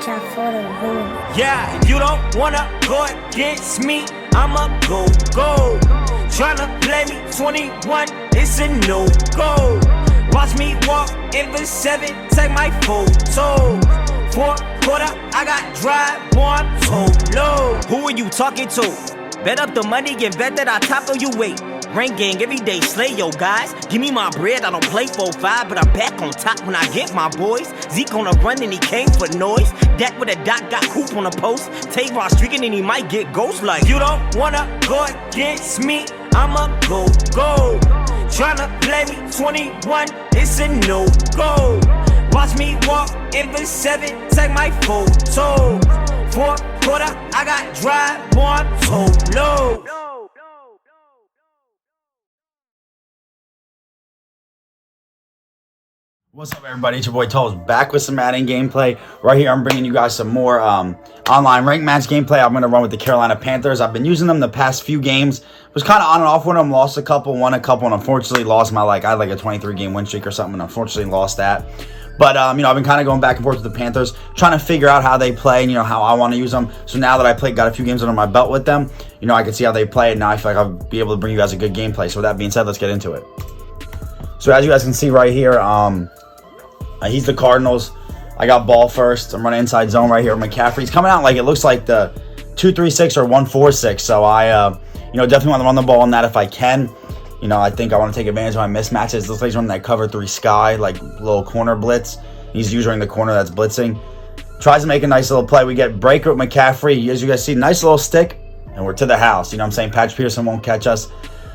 watch out for the villain. Yeah, you don't wanna go against me, I'ma go. Tryna play me 21, it's a no-go. Watch me walk in the 7, take my photo. 4th quarter, I got drive, boy, I'm solo. Who are you talking to? Bet up the money and bet that I top of you weight. Rain gang every day, slay yo guys. Give me my bread, I don't play 4-5, but I'm back on top when I get my boys. Zeke on a run and he came for noise. Dak with a dot, got hoop on the post. Tavon streaking and he might get ghost like. You don't wanna go against me, I'ma go. Tryna play me 21, it's a no-go. Watch me walk in the 7, take my photo. 4th quarter, I got drive, boy, I'm solo. What's up, everybody? It's your boy Toes back with some Madden gameplay. Right here, I'm bringing you guys some more online ranked match gameplay. I'm going to run with the Carolina Panthers. I've been using them the past few games. Was kind of on and off with them. Lost a couple, won a couple, and unfortunately lost my, I had like a 23-game win streak or something, and unfortunately lost that. But, I've been kind of going back and forth with the Panthers, trying to figure out how they play and, how I want to use them. So now that I got a few games under my belt with them, I can see how they play, and now I feel like I'll be able to bring you guys a good gameplay. So with that being said, let's get into it. So as you guys can see right here, he's the Cardinals. I got ball first. I'm running inside zone right here. McCaffrey's coming out like it looks like the 2-3-6 or 1-4-6. So I, definitely want to run the ball on that if I can. I think I want to take advantage of my mismatches. Looks like he's running that cover 3 sky, like little corner blitz. He's usually in the corner that's blitzing. Tries to make a nice little play. We get breaker with McCaffrey. As you guys see, nice little stick, and we're to the house. Patrick Peterson won't catch us.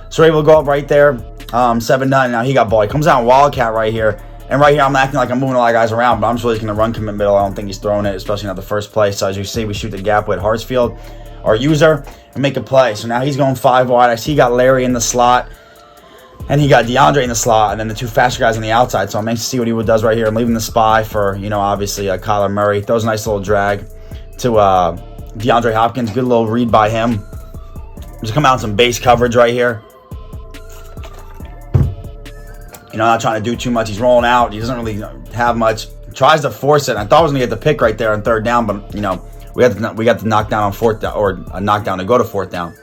So we're able to go up right there. 7-9. Now he got ball. He comes out in Wildcat right here. And right here, I'm acting like I'm moving a lot of guys around, but I'm just really going to run commit middle. I don't think he's throwing it, especially not the first play. So as you see, we shoot the gap with Hartsfield, our user, and make a play. So now he's going 5 wide. I see he got Larry in the slot, and he got DeAndre in the slot, and then the 2 faster guys on the outside. So I'm anxious to see what he does right here. I'm leaving the spy for, obviously Kyler Murray. Throws a nice little drag to DeAndre Hopkins. Good little read by him. Just come out in some base coverage right here. Not trying to do too much. He's rolling out. He doesn't really have much. Tries to force it. I thought I was going to get the pick right there on 3rd down, but, we got the knockdown on 4th down, or a knockdown to go to 4th down.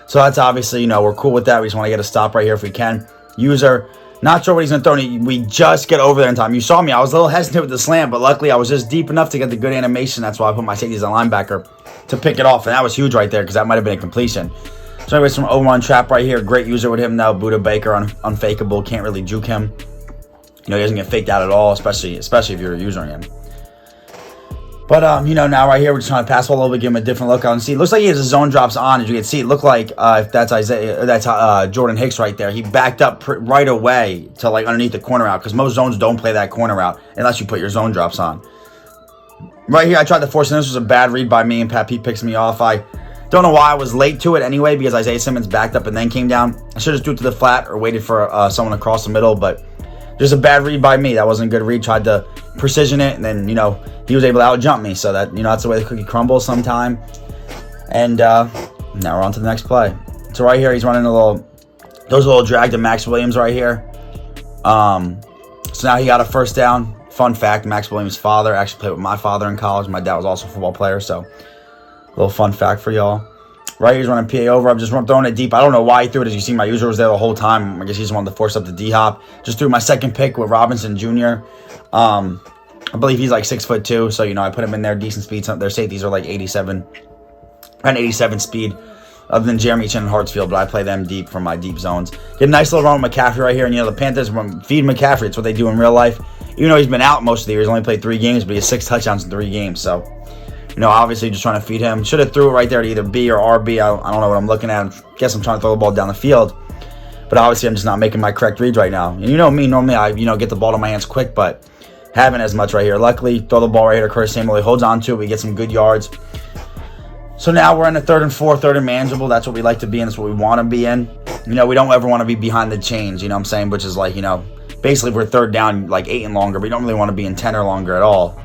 So that's obviously, we're cool with that. We just want to get a stop right here if we can. User, not sure what he's going to throw. We just get over there in time. You saw me. I was a little hesitant with the slam, but luckily I was just deep enough to get the good animation. That's why I put my safety as a linebacker to pick it off, and that was huge right there because that might have been a completion. So anyways, some overrun trap right here. Great user with him now. Buda Baker, unfakeable. Can't really juke him. He doesn't get faked out at all, especially if you're using him. But, now right here, we're just trying to pass ball a little bit, give him a different look out and see. It looks like he has his zone drops on, as you can see. It looked like, if that's Jordan Hicks right there, he backed up right away to, underneath the corner route, because most zones don't play that corner route unless you put your zone drops on. Right here, I tried to force it. This was a bad read by me, and Pat Pete picks me off. I don't know why I was late to it anyway, because Isaiah Simmons backed up and then came down. I should have just threw it to the flat or waited for someone across the middle, but just a bad read by me. That wasn't a good read. Tried to precision it, and then, he was able to out-jump me. So that, that's the way the cookie crumbles sometime. And now we're on to the next play. So right here, he's running those little drag to Max Williams right here. So now he got a 1st down. Fun fact, Max Williams' father actually played with my father in college. My dad was also a football player, so little fun fact for y'all. Right here, he's running PA over. I'm just throwing it deep. I don't know why he threw it. As you see, my user was there the whole time. I guess he just wanted to force up the D-hop. Just threw my 2nd pick with Robinson Jr. I believe he's like 6'2", so, I put him in there. Decent speed. Their safeties are like 87 speed, other than Jeremy Chin and Hartsfield, but I play them deep from my deep zones. Get a nice little run with McCaffrey right here, and, the Panthers feed McCaffrey. It's what they do in real life. Even though he's been out most of the year, he's only played 3 games, but he has 6 touchdowns in 3 games, so obviously just trying to feed him. Should have threw it right there to either B or RB. I don't know what I'm looking at. I guess I'm trying to throw the ball down the field. But obviously I'm just not making my correct reads right now. And me, normally I, get the ball to my hands quick, but haven't as much right here. Luckily, throw the ball right here to Curtis Samuel. He holds on to it. We get some good yards. So now we're in a 3rd and 4, 3rd and manageable. That's what we like to be in. That's what we want to be in. We don't ever want to be behind the chains, which is like, basically if we're 3rd down, like 8 and longer. We don't really want to be in 10 or longer at all.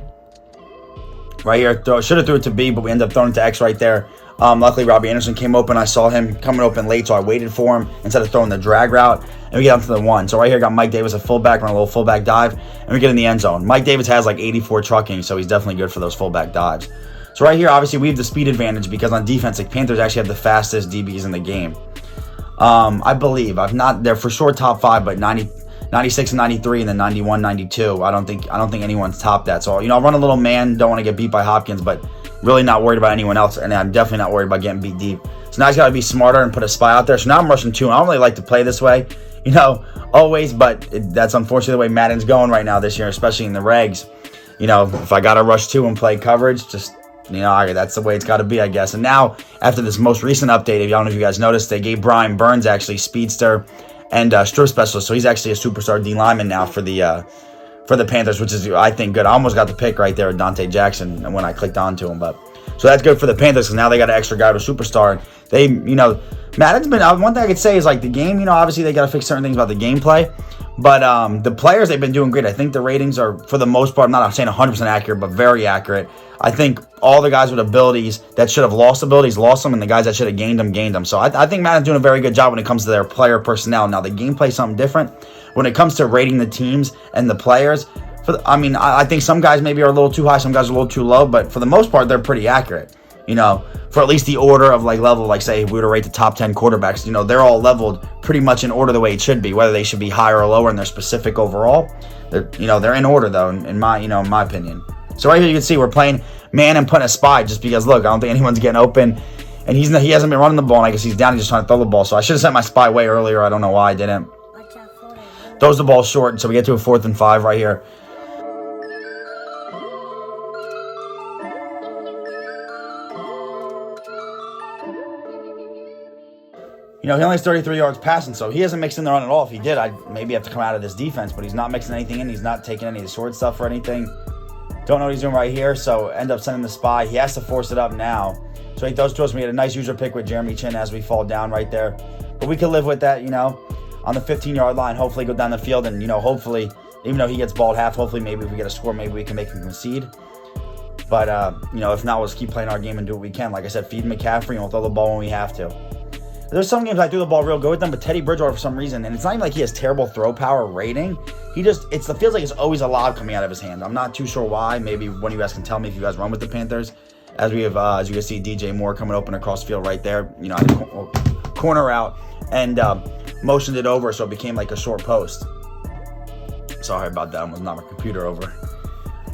Right here, should have threw it to B, but we ended up throwing it to X right there. Luckily, Robbie Anderson came open. I saw him coming open late, so I waited for him instead of throwing the drag route, and we get up to the 1. So right here, got Mike Davis, a fullback, run a little fullback dive, and we get in the end zone. Mike Davis has like 84 trucking, so he's definitely good for those fullback dives. So right here, obviously, we have the speed advantage because on defense, like Panthers actually have the fastest DBs in the game. I believe. They're for sure top 5, but 96 and 93, and then 91, 92. I don't think anyone's topped that. So, I'll run a little man. Don't want to get beat by Hopkins, but really not worried about anyone else. And I'm definitely not worried about getting beat deep. So now he's got to be smarter and put a spy out there. So now I'm rushing 2, and I don't really like to play this way, always. But that's unfortunately the way Madden's going right now this year, especially in the regs. If I got to rush 2 and play coverage, just that's the way it's got to be, I guess. And now, after this most recent update, I don't know if you guys noticed, they gave Brian Burns actually speedster and strip specialist, so he's actually a superstar D lineman now for the Panthers, which is, I think, good. I almost got the pick right there with Dante Jackson when I clicked onto him, so that's good for the Panthers because now they got an extra guy to superstar. They, Madden's been, one thing I could say is like the game, obviously they got to fix certain things about the gameplay, but the players, they've been doing great. I think the ratings are, for the most part, I'm not saying 100% accurate, but very accurate. I think all the guys with abilities that should have lost abilities lost them, and the guys that should have gained them. So I think Madden's doing a very good job when it comes to their player personnel. Now, the gameplay is something different. When it comes to rating the teams and the players, I think some guys maybe are a little too high, some guys are a little too low, but for the most part, they're pretty accurate. For at least the order of level, say if we were to rate the top 10 quarterbacks, they're all leveled pretty much in order the way it should be. Whether they should be higher or lower in their specific overall, they're in order though, in my opinion. So right here you can see we're playing man and putting a spy just because, look, I don't think anyone's getting open. And he hasn't been running the ball, and I guess he's down. He's just trying to throw the ball. So I should have sent my spy way earlier. I don't know why I didn't. Throws the ball short, so we get to a 4th and 5 right here. He only has 33 yards passing, so he hasn't mixed in the run at all. If he did, I'd maybe have to come out of this defense, but he's not mixing anything in. He's not taking any of the short stuff or anything. Don't know what he's doing right here, so end up sending the spy. He has to force it up now. So he throws to us. We had a nice user pick with Jeremy Chin as we fall down right there. But we can live with that, on the 15-yard line. Hopefully go down the field and, hopefully, even though he gets balled half, hopefully maybe if we get a score, maybe we can make him concede. But, if not, we'll just keep playing our game and do what we can. Like I said, feed McCaffrey and we'll throw the ball when we have to. There's some games I threw the ball real good with them, but Teddy Bridgewater, for some reason, and it's not even like he has terrible throw power rating. It feels like it's always a lob coming out of his hand. I'm not too sure why. Maybe one of you guys can tell me if you guys run with the Panthers. As we have, as you can see, DJ Moore coming open across the field right there. Corner out and motioned it over, so it became like a short post. Sorry about that. I almost knocked my computer over.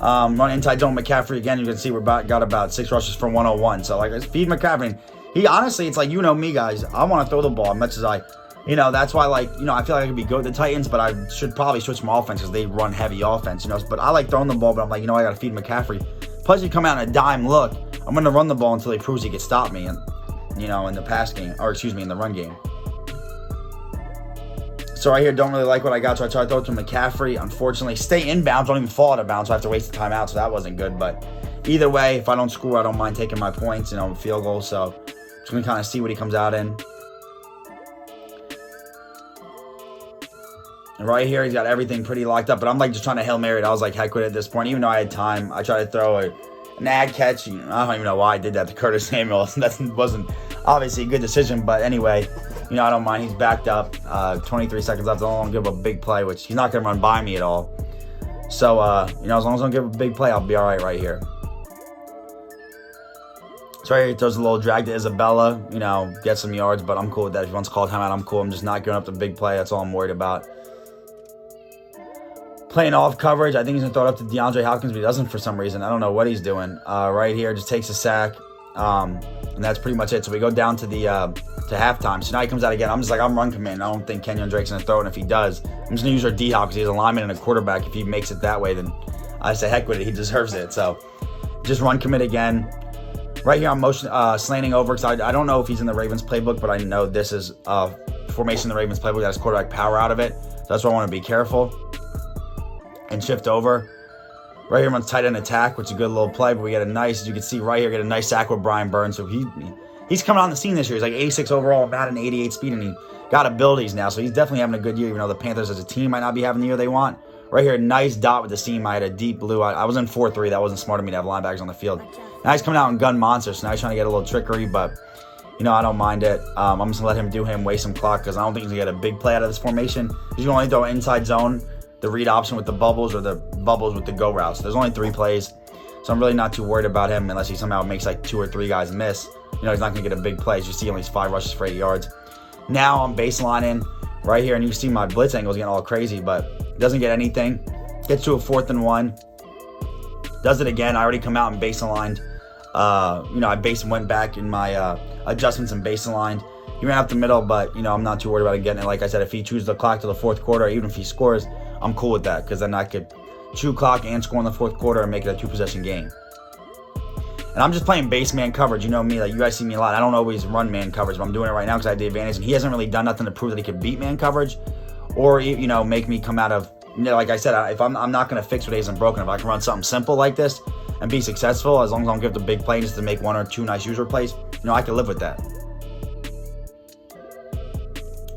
Run inside zone McCaffrey again. You can see got about 6 rushes for 101. So feed McCaffrey. He honestly, it's like, me, guys. I want to throw the ball as much as that's why, I feel like I could be good with the Titans, but I should probably switch my offense because they run heavy offense, But I like throwing the ball, but I'm like, I got to feed McCaffrey. Plus, you come out in a dime look. I'm going to run the ball until he proves he can stop me, in the pass game, or excuse me, in the run game. So right here, don't really like what I got, so I try to throw it to McCaffrey. Unfortunately, stay inbounds, don't even fall out of bounds, so I have to waste the timeout, so that wasn't good. But either way, if I don't score, I don't mind taking my points, field goal. So just going to kind of see what he comes out in. And right here, he's got everything pretty locked up, but I'm just trying to Hail Mary it. I was like, heck with it at this point. Even though I had time, I tried to throw an ad catch. I don't even know why I did that to Curtis Samuel. That wasn't obviously a good decision, but anyway, I don't mind. He's backed up. 23 seconds left. I don't want to give a big play, which he's not going to run by me at all. So, as long as I don't give a big play, I'll be all right here. So right here, he throws a little drag to Isabella, get some yards, but I'm cool with that. If he wants to call timeout, I'm cool. I'm just not giving up the big play. That's all I'm worried about. Playing off coverage. I think he's going to throw it up to DeAndre Hopkins, but he doesn't for some reason. I don't know what he's doing. Right here, just takes a sack. And that's pretty much it. So we go down to the to halftime. So now he comes out again. I'm just like, I'm run command. I don't think Kenyon Drake's going to throw it. And if he does, I'm just going to use our D-Hop because he's a lineman and a quarterback. If he makes it that way, then I say heck with it. He deserves it. So just run commit again. Right here, I'm slanting over because I don't know if he's in the Ravens playbook, but I know this is formation in the Ravens playbook that has quarterback power out of it. So that's why I want to be careful and shift over. Right here, runs tight end attack, which is a good little play, but we get a nice, as you can see right here, get a nice sack with Brian Burns. So he's coming on the scene this year. He's like 86 overall, Madden 88 speed, and he got abilities now. So he's definitely having a good year, even though the Panthers as a team might not be having the year they want. Right here, nice dot with the seam. I had a deep blue. I was in 4-3. That wasn't smart of me to have linebackers on the field. Now he's coming out in gun monster, so now he's trying to get a little trickery, but, you know, I don't mind it. I'm just going to let him do him, waste some clock, because I don't think he's going to get a big play out of this formation. He's going to only throw inside zone, the read option with the bubbles, or the bubbles with the go routes. There's only 3 plays, so I'm really not too worried about him unless he somehow makes like 2 or 3 guys miss. You know, he's not going to get a big play. As you see, only 5 rushes for 8 yards. Now I'm baselining right here, and you see my blitz angles getting all crazy, but doesn't get anything. Gets to a 4th and 1. Does it again. I already come out and baselined. You know, I went back in my adjustments and baselined. He ran up the middle, but, you know, I'm not too worried about it getting it. Like I said, if he chews the clock to the 4th quarter, even if he scores, I'm cool with that, because then I could chew clock and score in the 4th quarter and make it a 2-possession game. And I'm just playing base man coverage. You know me, like you guys see me a lot. I don't always run man coverage, but I'm doing it right now because I have the advantage. And he hasn't really done nothing to prove that he could beat man coverage, or, you know, make me come out of, you know, like I said, if I'm not going to fix what isn't broken. If I can run something simple like this and be successful, as long as I don't give the big play just to make 1 or 2 nice user plays, you know, I can live with that.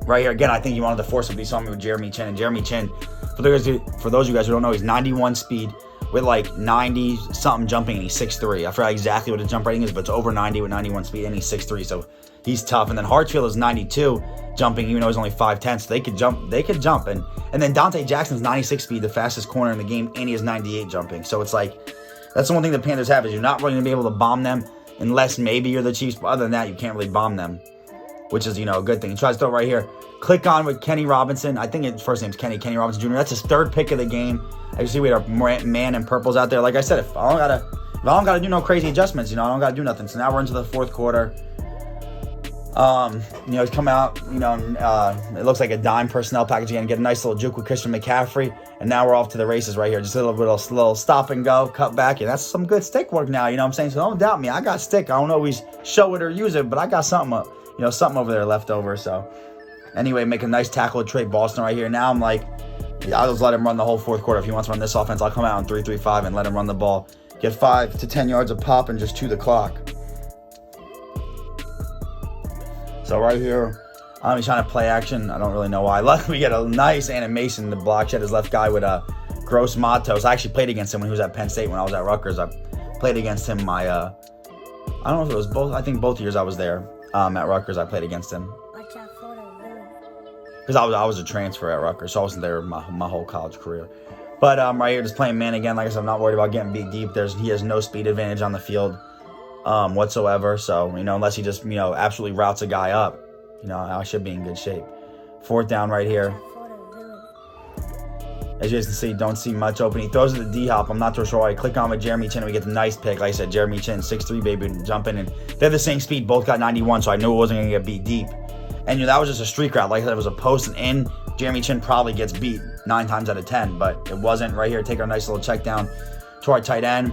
Right here, again, I think he wanted to force him. He saw me with Jeremy Chin, and Jeremy Chin, for those of you guys who don't know, he's 91 speed with like 90 something jumping, and he's 6'3". I forgot exactly what his jump rating is, but it's over 90 with 91 speed, and he's 6'3", so he's tough. And then Hartsfield is 92 jumping, even though he's only 5'10", so they could jump. And then Dante Jackson's 96 speed, the fastest corner in the game, and he has 98 jumping. So it's like, that's the one thing the Panthers have, is you're not really going to be able to bomb them unless maybe you're the Chiefs, but other than that, you can't really bomb them, which is, you know, a good thing. He tries to throw right here. Click on with Kenny Robinson. I think his first name's Kenny Robinson Jr. That's his 3rd pick of the game. As you see, we had our man in purples out there. Like I said, if I don't gotta do no crazy adjustments, you know, I don't gotta do nothing. So now we're into the 4th quarter. You know, he's come out, you know, it looks like a dime personnel package again. Get a nice little juke with Christian McCaffrey. And now we're off to the races right here. Just a little stop and go, cut back. And that's some good stick work now, you know what I'm saying? So don't doubt me. I got stick. I don't always show it or use it, but I got something, you know, something over there left over. So anyway, make a nice tackle with Trey Boston right here. Now I'm like, I'll just let him run the whole 4th quarter. If he wants to run this offense, I'll come out in 3-3-5 and let him run the ball. Get 5 to 10 yards of pop and just chew the clock. So right here, he's trying to play action. I don't really know why. Luckily, we get a nice animation. The block shed his left guy with Gross Matos. I actually played against him when he was at Penn State when I was at Rutgers. I played against him I don't know if it was both. I think both years I was there at Rutgers, I played against him. Because I was a transfer at Rutgers, so I wasn't there my whole college career. But right here, just playing man again. Like I said, I'm not worried about getting beat deep. He has no speed advantage on the field whatsoever. So, you know, unless he just, you know, absolutely routes a guy up, you know, I should be in good shape. 4th down right here. As you guys can see, don't see much open. He throws it to D-Hop. I'm not too sure why. I click on with Jeremy Chin, and we get the nice pick. Like I said, Jeremy Chin, 6'3", baby, jumping. And they're the same speed. Both got 91, so I knew it wasn't going to get beat deep. And, you know, that was just a streak route. Like I said, it was a post and in. Jeremy Chin probably gets beat 9 times out of 10, but it wasn't. Right here, take our nice little check down to our tight end.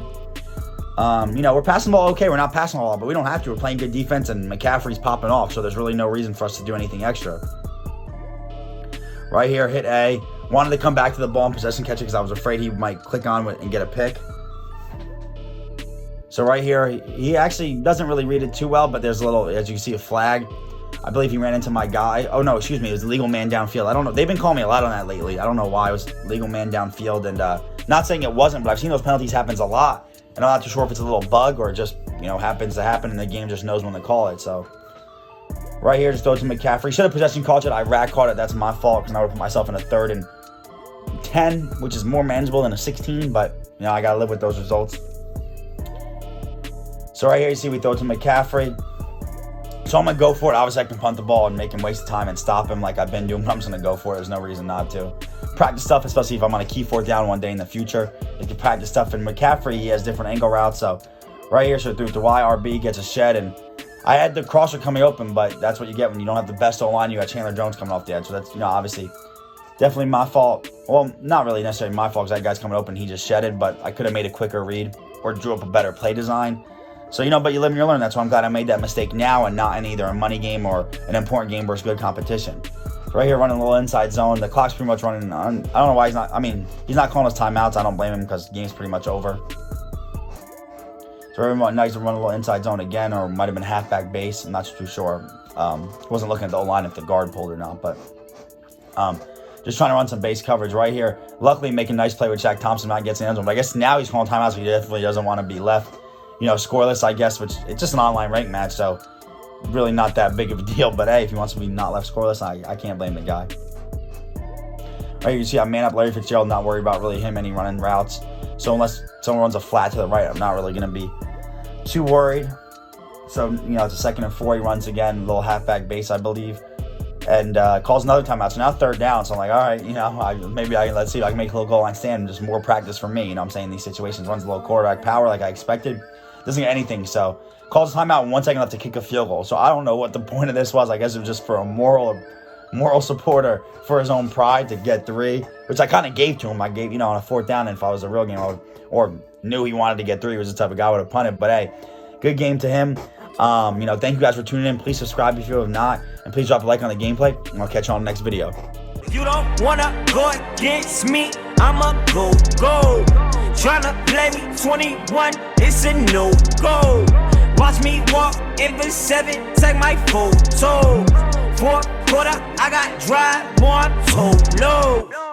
You know, we're passing the ball okay. We're not passing the ball, but we don't have to. We're playing good defense, and McCaffrey's popping off, so there's really no reason for us to do anything extra. Right here, hit A. Wanted to come back to the ball and possession catch it because I was afraid he might click on it and get a pick. So right here, he actually doesn't really read it too well, but there's a little, as you can see, a flag. I believe he ran into my guy. Oh, no, excuse me. It was legal man downfield. I don't know. They've been calling me a lot on that lately. I don't know why. It was legal man downfield. And not saying it wasn't, but I've seen those penalties happens a lot. And I'm not too sure if it's a little bug or just, you know, happens to happen and the game just knows when to call it. So right here, just throw it to McCaffrey. Should have possession caught it. I rat caught it. That's my fault because now I would put myself in a 3rd and 10, which is more manageable than a 16. But, you know, I got to live with those results. So right here, you see we throw it to McCaffrey. So I'm going to go for it. Obviously, I can punt the ball and make him waste time and stop him like I've been doing, but I'm just going to go for it. There's no reason not to. Practice stuff, especially if I'm on a key 4th down one day in the future. You can practice stuff. And McCaffrey, he has different angle routes. So right here, so through to YRB, gets a shed. And I had the crosser coming open, but that's what you get when you don't have the best O-line. You got Chandler Jones coming off the edge. So that's, you know, obviously definitely my fault. Well, not really necessarily my fault because that guy's coming open. He just shedded, but I could have made a quicker read or drew up a better play design. So, you know, but you live and you learn. That's why I'm glad I made that mistake now and not in either a money game or an important game versus good competition. So right here, running a little inside zone. The clock's pretty much running on. I don't know why he's not. I mean, he's not calling us timeouts. I don't blame him because the game's pretty much over. So everyone nice to run a little inside zone again, or might have been halfback base. I'm not too sure. Wasn't looking at the O-line if the guard pulled or not. But Just trying to run some base coverage right here. Luckily, making a nice play with Shaq Thompson. Not gets in the end zone. But I guess now he's calling timeouts, so he definitely doesn't want to be left, scoreless, I guess, which it's just an online rank match, so really not that big of a deal. But hey, if he wants to be not left scoreless, I can't blame the guy. Right, you can see I man up Larry Fitzgerald, not worried about really him any running routes. So unless someone runs a flat to the right, I'm not really going to be too worried. So, it's a 2nd and 4. He runs again, a little halfback base, I believe. And calls another timeout. So now 3rd down. So I'm like, all right, let's see if I can make a little goal line stand. Just more practice for me. I'm saying, these situations. Runs a little quarterback power like I expected. Doesn't get anything. So calls a timeout, 1 second left to kick a field goal. So I don't know what the point of this was. I guess it was just for a moral supporter for his own pride to get 3, which I kind of gave to him. I gave, on a 4th down, and if I was a real game, or knew he wanted to get 3, he was the type of guy I would have punted. But hey, good game to him. Thank you guys for tuning in. Please subscribe if you have not, and please drop a like on the gameplay, and I'll catch you on the next video. If you don't wanna go against me, I'ma go. Tryna play me 21, it's a no-go. Watch me walk in the 7, take my photo. 4th quarter, I got drive, more I'm so low.